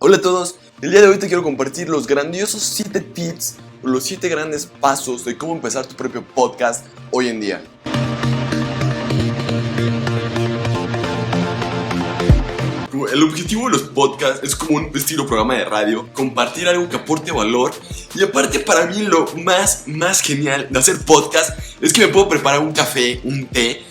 Hola a todos, el día de hoy te quiero compartir los grandiosos 7 tips, los 7 grandes pasos de cómo empezar tu propio podcast hoy en día. El objetivo de los podcasts es como un estilo programa de radio, compartir algo que aporte valor. Y aparte, para mí lo más genial de hacer podcast es que me puedo preparar un café, un té,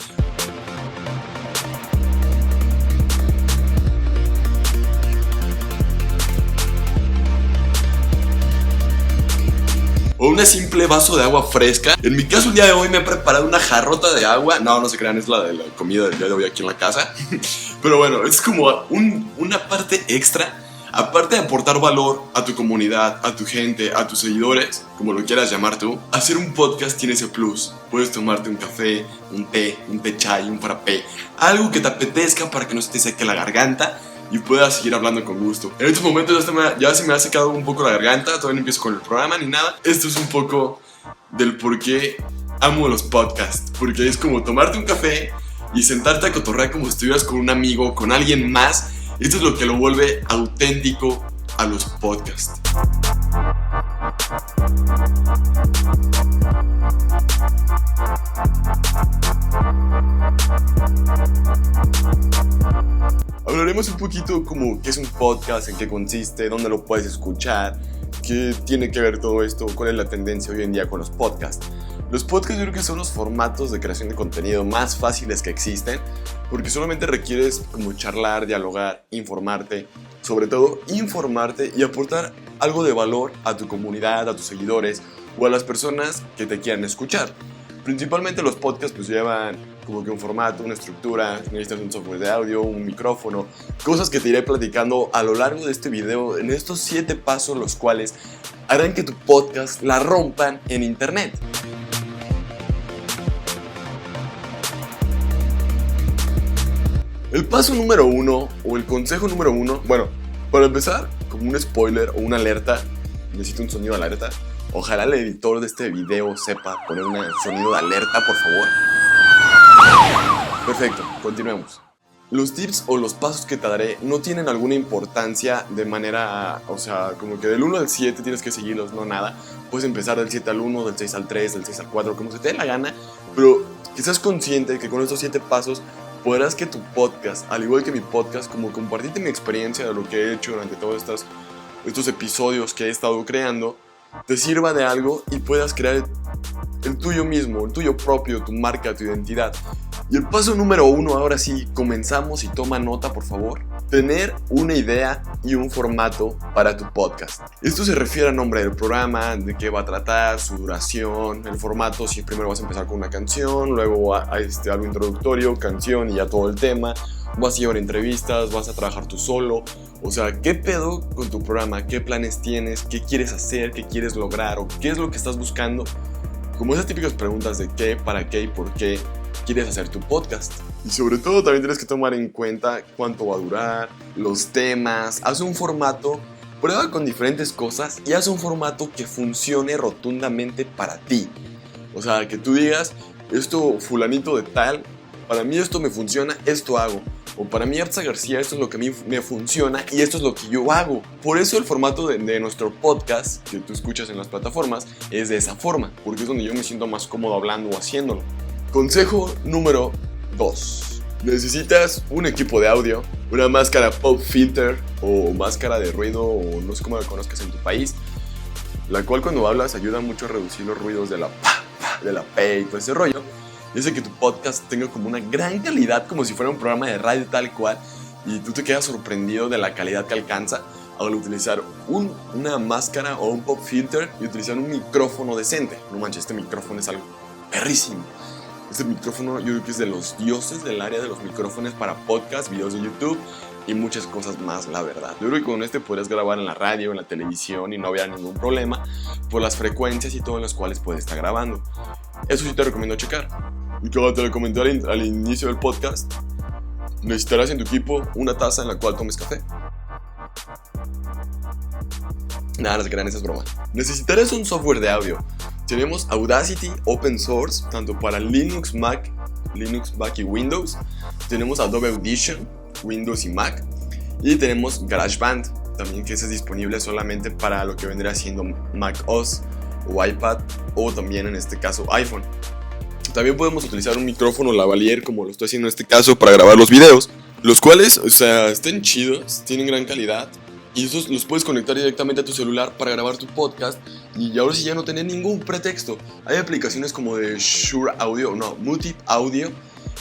o una simple vaso de agua fresca. En mi caso, el día de hoy me he preparado una jarrota de agua. No se crean, es la de la comida del día de hoy aquí en la casa. Pero bueno, es como una parte extra. Aparte de aportar valor a tu comunidad, a tu gente, a tus seguidores, como lo quieras llamar tú, hacer un podcast tiene ese plus. Puedes tomarte un café, un té chai, un frappé, algo que te apetezca para que no se te seque la garganta y puedas seguir hablando con gusto. En estos momentos ya se me ha secado un poco la garganta, todavía no empiezo con el programa ni nada. Esto es un poco del por qué amo los podcasts, porque es como tomarte un café y sentarte a cotorrear como si estuvieras con un amigo, con alguien más. Esto es lo que lo vuelve auténtico a los podcasts. Hablaremos un poquito como qué es un podcast, en qué consiste, dónde lo puedes escuchar, qué tiene que ver todo esto, cuál es la tendencia hoy en día con los podcasts. Los podcasts yo creo que son los formatos de creación de contenido más fáciles que existen, porque solamente requieres como charlar, dialogar, informarte, sobre todo informarte y aportar algo de valor a tu comunidad, a tus seguidores o a las personas que te quieran escuchar. Principalmente los podcasts pues llevan como que un formato, una estructura, necesitas un software de audio, un micrófono, cosas que te iré platicando a lo largo de este video en estos 7 pasos los cuales harán que tu podcast la rompan en internet. El paso número 1 o el consejo número 1, bueno, para empezar, como un spoiler o una alerta, necesito un sonido de alerta. Ojalá el editor de este video sepa poner un sonido de alerta, por favor. Perfecto, continuemos. Los tips o los pasos que te daré no tienen alguna importancia de manera, o sea, como que del 1 al 7 tienes que seguirlos, no nada. Puedes empezar del 7 al 1, del 6 al 3, del 6 al 4, como se te dé la gana, pero que seas consciente que con estos 7 pasos podrás que tu podcast, al igual que mi podcast, como compartirte mi experiencia de lo que he hecho durante todos estos episodios que he estado creando, te sirva de algo y puedas crear el tuyo mismo, el tuyo propio, tu marca, tu identidad. Y el paso número 1, ahora sí, comenzamos y toma nota, por favor. Tener una idea y un formato para tu podcast. Esto se refiere al nombre del programa, de qué va a tratar, su duración, el formato, si primero vas a empezar con una canción, luego algo introductorio, canción y ya todo el tema. Vas a llevar entrevistas, vas a trabajar tú solo. O sea, ¿qué pedo con tu programa? ¿Qué planes tienes? ¿Qué quieres hacer? ¿Qué quieres lograr? ¿O qué es lo que estás buscando? Como esas típicas preguntas de qué, para qué y por qué quieres hacer tu podcast. Y sobre todo también tienes que tomar en cuenta cuánto va a durar, los temas. Haz un formato, prueba con diferentes cosas y haz un formato que funcione rotundamente para ti. O sea, que tú digas, esto fulanito de tal, para mí esto me funciona, esto hago. O para mí Arza García, esto es lo que a mí me funciona y esto es lo que yo hago. Por eso el formato de nuestro podcast que tú escuchas en las plataformas es de esa forma, porque es donde yo me siento más cómodo hablando o haciéndolo. Consejo número 2. Necesitas un equipo de audio, una máscara pop filter o máscara de ruido, o no sé cómo la conozcas en tu país, la cual cuando hablas ayuda mucho a reducir los ruidos de la P y todo ese rollo. Y hace que tu podcast tenga como una gran calidad, como si fuera un programa de radio tal cual, y tú te quedas sorprendido de la calidad que alcanza al utilizar una máscara o un pop filter y utilizar un micrófono decente. No manches, este micrófono es algo perrísimo. Este micrófono yo creo que es de los dioses del área de los micrófonos para podcast, videos de YouTube y muchas cosas más, la verdad. Yo creo que con este podrías grabar en la radio, en la televisión y no habría ningún problema por las frecuencias y todo en las cuales puedes estar grabando. Eso sí te recomiendo checar. Y como te lo comenté al inicio del podcast, necesitarás en tu equipo una taza en la cual tomes café. Nada, no se crean, esa es broma. Necesitarás un software de audio. Tenemos Audacity Open Source, tanto para Linux, Mac y Windows. Tenemos Adobe Audition, Windows y Mac. Y tenemos GarageBand. también que ese es disponible solamente para lo que vendría siendo Mac OS o iPad o también en este caso iPhone. También podemos utilizar un micrófono lavalier como lo estoy haciendo en este caso para grabar los videos, los cuales, o sea, estén chidos, tienen gran calidad y esos los puedes conectar directamente a tu celular para grabar tu podcast y ahora sí ya no tener ningún pretexto. Hay aplicaciones como de Shure Audio, no, Multip Audio,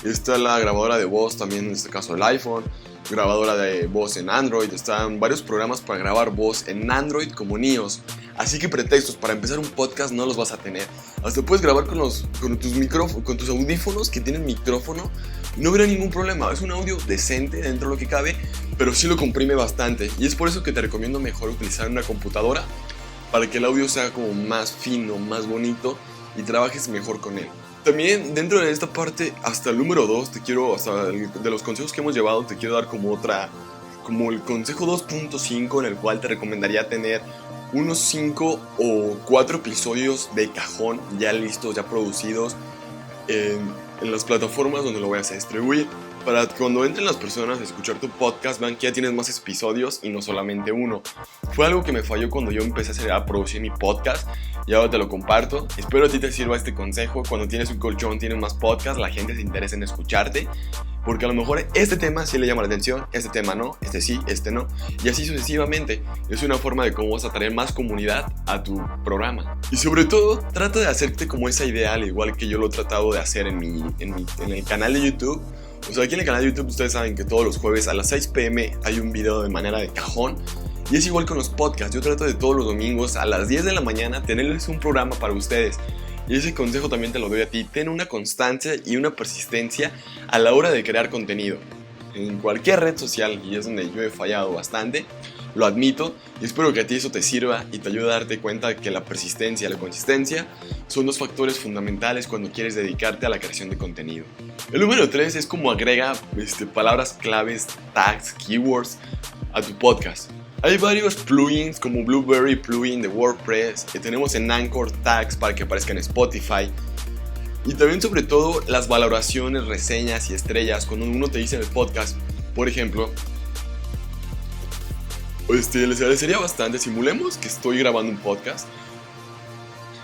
está la grabadora de voz también en este caso el iPhone, grabadora de voz en Android, están varios programas para grabar voz en Android como en iOS. Así que pretextos para empezar un podcast no los vas a tener. Hasta puedes grabar con tus audífonos que tienen micrófono. No habrá ningún problema. Es un audio decente dentro de lo que cabe, pero sí lo comprime bastante. Y es por eso que te recomiendo mejor utilizar una computadora para que el audio sea como más fino, más bonito y trabajes mejor con él. También dentro de esta parte, hasta el número 2, de los consejos que hemos llevado, te quiero dar como el consejo 2.5, en el cual te recomendaría tener unos 5 o 4 episodios de cajón ya listos, ya producidos en las plataformas donde lo vayas a distribuir, para que cuando entren las personas a escuchar tu podcast vean que ya tienes más episodios y no solamente uno. Fue algo que me falló cuando yo empecé a producir mi podcast y ahora te lo comparto. Espero a ti te sirva este consejo. Cuando tienes un colchón, tienes más podcast, la gente se interesa en escucharte, porque a lo mejor este tema sí le llama la atención, este tema no, este sí, este no, y así sucesivamente. Es una forma de cómo vas a traer más comunidad a tu programa. Y sobre todo, trata de hacerte como esa idea, al igual que yo lo he tratado de hacer en el canal de YouTube. O sea, aquí en el canal de YouTube ustedes saben que todos los jueves a las 6 p.m. hay un video de manera de cajón. Y es igual con los podcasts. Yo trato de todos los domingos a las 10 de la mañana tenerles un programa para ustedes. Y ese consejo también te lo doy a ti. Ten una constancia y una persistencia a la hora de crear contenido. En cualquier red social, y es donde yo he fallado bastante, lo admito, y espero que a ti eso te sirva y te ayude a darte cuenta de que la persistencia y la consistencia son dos factores fundamentales cuando quieres dedicarte a la creación de contenido. El número 3 es como agrega palabras claves, tags, keywords a tu podcast. Hay varios plugins como Blueberry plugin de WordPress, que tenemos en Anchor tags para que aparezcan en Spotify. Y también sobre todo las valoraciones, reseñas y estrellas cuando uno te dice en el podcast. Por ejemplo, les sería bastante, simulemos que estoy grabando un podcast.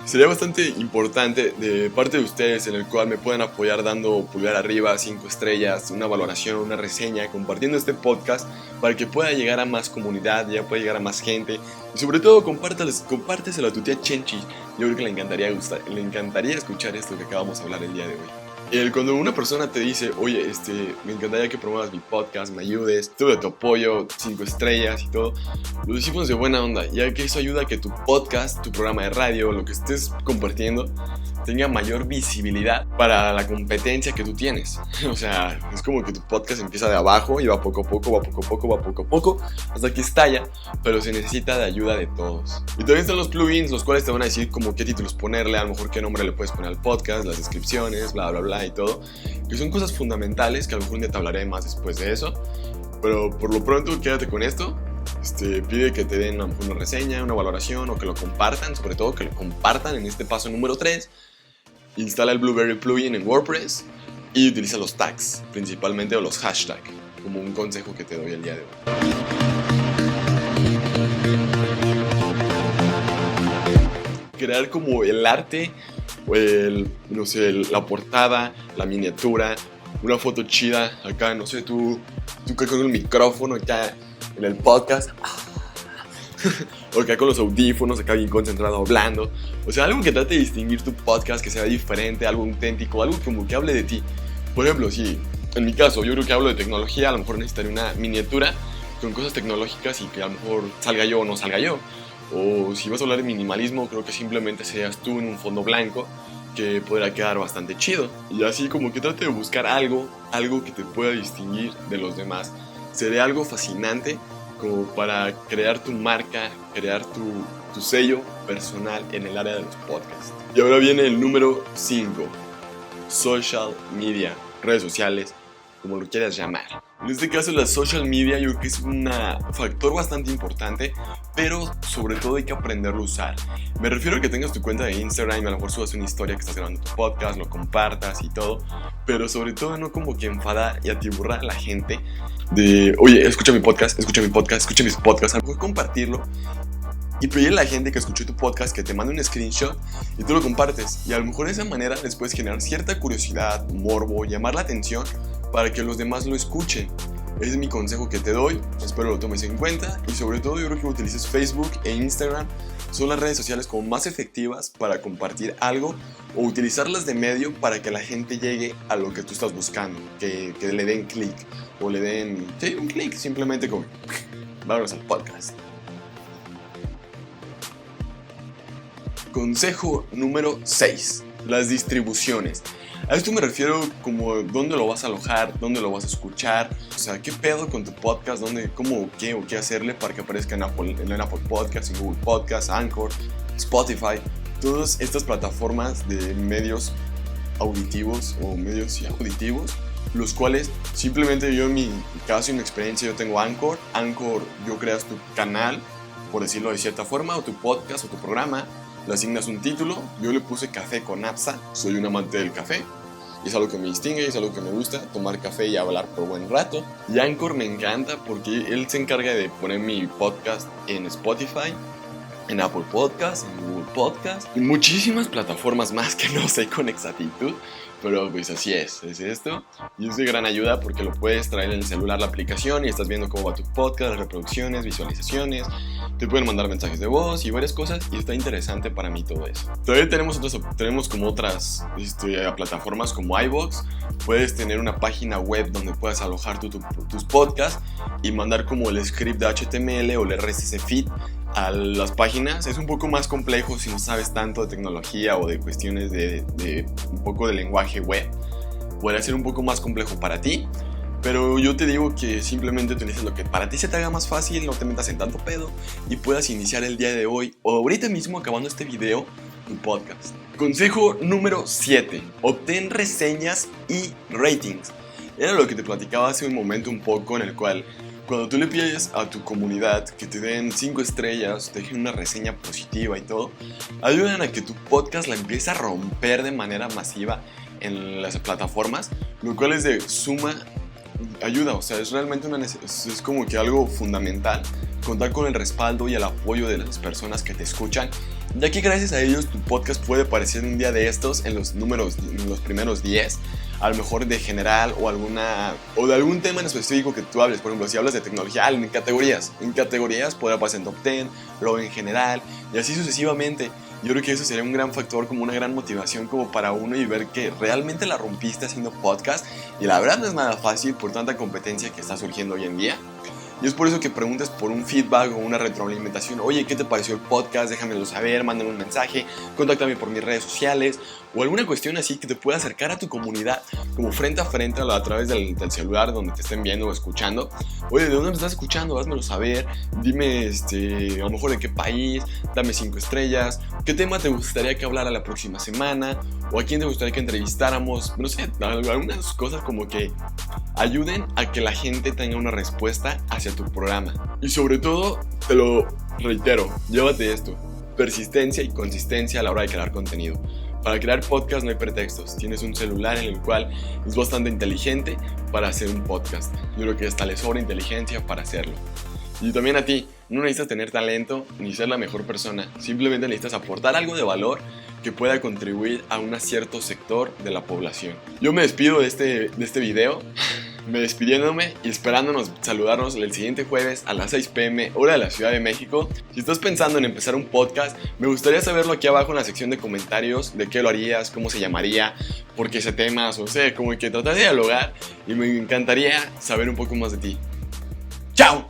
Sería bastante importante de parte de ustedes en el cual me puedan apoyar dando pulgar arriba, 5 estrellas, una valoración, una reseña, compartiendo este podcast para que pueda llegar a más comunidad, ya pueda llegar a más gente. Y sobre todo compárteselo a tu tía Chenchi. Yo creo que le encantaría escuchar esto que acabamos de hablar el día de hoy. Cuando una persona te dice, oye, me encantaría que promuevas mi podcast, me ayudes, tuve tu apoyo, 5 estrellas y todo, lo decimos de buena onda, ya que eso ayuda a que tu podcast, tu programa de radio, lo que estés compartiendo, tenga mayor visibilidad para la competencia que tú tienes. O sea, es como que tu podcast empieza de abajo y va poco a poco, hasta que estalla, pero se necesita de ayuda de todos. Y también están los plugins, los cuales te van a decir como qué títulos ponerle, a lo mejor qué nombre le puedes poner al podcast, las descripciones, bla bla bla y todo, que son cosas fundamentales que a lo mejor un día te hablaré más después de eso, pero por lo pronto quédate con esto. Pide que te den a lo mejor una reseña, una valoración o que lo compartan, sobre todo que lo compartan en este paso número 3. Instala el Blueberry plugin en WordPress y utiliza los tags, principalmente, o los hashtags, como un consejo que te doy el día de hoy. Crear como el arte, o la portada, la miniatura, una foto chida, acá, no sé, tú con el micrófono acá en el podcast. O acá con los audífonos, acá bien concentrado hablando. O sea, algo que trate de distinguir tu podcast, que sea diferente, algo auténtico, algo como que hable de ti. Por ejemplo, si en mi caso yo creo que hablo de tecnología, a lo mejor necesitaría una miniatura con cosas tecnológicas y que a lo mejor salga yo o no salga yo. O si vas a hablar de minimalismo, creo que simplemente seas tú en un fondo blanco, que podrá quedar bastante chido. Y así como que trate de buscar algo que te pueda distinguir de los demás. Sería algo fascinante como para crear tu marca, crear tu sello personal en el área de los podcasts. Y ahora viene el número 5, social media, redes sociales, como lo quieras llamar. En este caso la social media yo creo que es un factor bastante importante, pero sobre todo hay que aprenderlo a usar. Me refiero a que tengas tu cuenta de Instagram y a lo mejor subas una historia que estás grabando tu podcast, lo compartas y todo, pero sobre todo no como que enfadar y atiborrar a la gente de, oye, escucha mi podcast, escucha mis podcasts, a lo mejor compartirlo y pedirle a la gente que escuchó tu podcast que te mande un screenshot y tú lo compartes. Y a lo mejor de esa manera les puedes generar cierta curiosidad, morbo, llamar la atención para que los demás lo escuchen. Ese es mi consejo que te doy, espero lo tomes en cuenta y sobre todo yo creo que utilices Facebook e Instagram. Son las redes sociales como más efectivas para compartir algo o utilizarlas de medio para que la gente llegue a lo que tú estás buscando, que le den clic o le den un clic simplemente como vámonos al podcast. Consejo número 6. Las distribuciones. A esto me refiero como dónde lo vas a alojar, dónde lo vas a escuchar. O sea, qué pedo con tu podcast, dónde, cómo, qué o qué hacerle para que aparezca en Apple Podcasts, en Google Podcasts, Anchor, Spotify. Todas estas plataformas de medios auditivos o medios auditivos, los cuales simplemente yo en mi caso y mi experiencia yo tengo Anchor. Anchor, yo creas tu canal, por decirlo de cierta forma, o tu podcast o tu programa. Le asignas un título, yo le puse Café con Apsa, soy un amante del café, y es algo que me distingue, es algo que me gusta, tomar café y hablar por buen rato. Y Anchor me encanta porque él se encarga de poner mi podcast en Spotify, en Apple Podcasts, en Google Podcasts, y muchísimas plataformas más que no sé con exactitud, pero pues así es esto, y es de gran ayuda porque lo puedes traer en el celular la aplicación y estás viendo cómo va tu podcast, las reproducciones, visualizaciones, te pueden mandar mensajes de voz y varias cosas y está interesante para mí todo eso. Todavía tenemos como otras plataformas como iVoox, puedes tener una página web donde puedas alojar tus podcasts y mandar como el script de HTML o el RSS feed a las páginas. Es un poco más complejo si no sabes tanto de tecnología o de cuestiones de un poco de lenguaje web. Puede ser un poco más complejo para ti, pero yo te digo que simplemente utilices lo que para ti se te haga más fácil, no te metas en tanto pedo y puedas iniciar el día de hoy o ahorita mismo acabando este video tu podcast. Consejo número 7. Obtén reseñas y ratings. Era lo que te platicaba hace un momento un poco, en el cual cuando tú le pides a tu comunidad que te den 5 estrellas, te dejen una reseña positiva y todo, ayudan a que tu podcast la empiece a romper de manera masiva en las plataformas, lo cual es de suma ayuda. O sea, es realmente es como que algo fundamental contar con el respaldo y el apoyo de las personas que te escuchan, ya que gracias a ellos tu podcast puede aparecer un día de estos en los primeros 10, a lo mejor de general o de algún tema en específico que tú hables. Por ejemplo, si hablas de tecnología, en categorías podrá aparecer en top 10, luego en general y así sucesivamente. Yo creo que eso sería un gran factor, como una gran motivación como para uno, y ver que realmente la rompiste haciendo podcast, y la verdad no es nada fácil por tanta competencia que está surgiendo hoy en día. Y es por eso que preguntas por un feedback o una retroalimentación. Oye, ¿qué te pareció el podcast? Déjamelo saber, mándame un mensaje, contáctame por mis redes sociales o alguna cuestión así que te pueda acercar a tu comunidad, como frente a frente a través del celular donde te estén viendo o escuchando. Oye, ¿de dónde me estás escuchando? Házmelo saber, dime a lo mejor de qué país, dame 5 estrellas, qué tema te gustaría que hablara la próxima semana o a quién te gustaría que entrevistáramos. No sé, algunas cosas como que ayuden a que la gente tenga una respuesta hacia tu programa. Y sobre todo, te lo reitero, llévate esto: persistencia y consistencia a la hora de crear contenido. Para crear podcast no hay pretextos. Tienes un celular en el cual es bastante inteligente para hacer un podcast. Yo creo que hasta le sobra inteligencia para hacerlo. Y también a ti, no necesitas tener talento ni ser la mejor persona. Simplemente necesitas aportar algo de valor que pueda contribuir a un cierto sector de la población. Yo me despido de este video, despidiéndome y esperándonos saludarnos el siguiente jueves a las 6 p.m. hora de la Ciudad de México. Si estás pensando en empezar un podcast, me gustaría saberlo aquí abajo en la sección de comentarios, de qué lo harías, cómo se llamaría, por qué ese tema, o sea, como que tratar de dialogar, y me encantaría saber un poco más de ti. ¡Chao!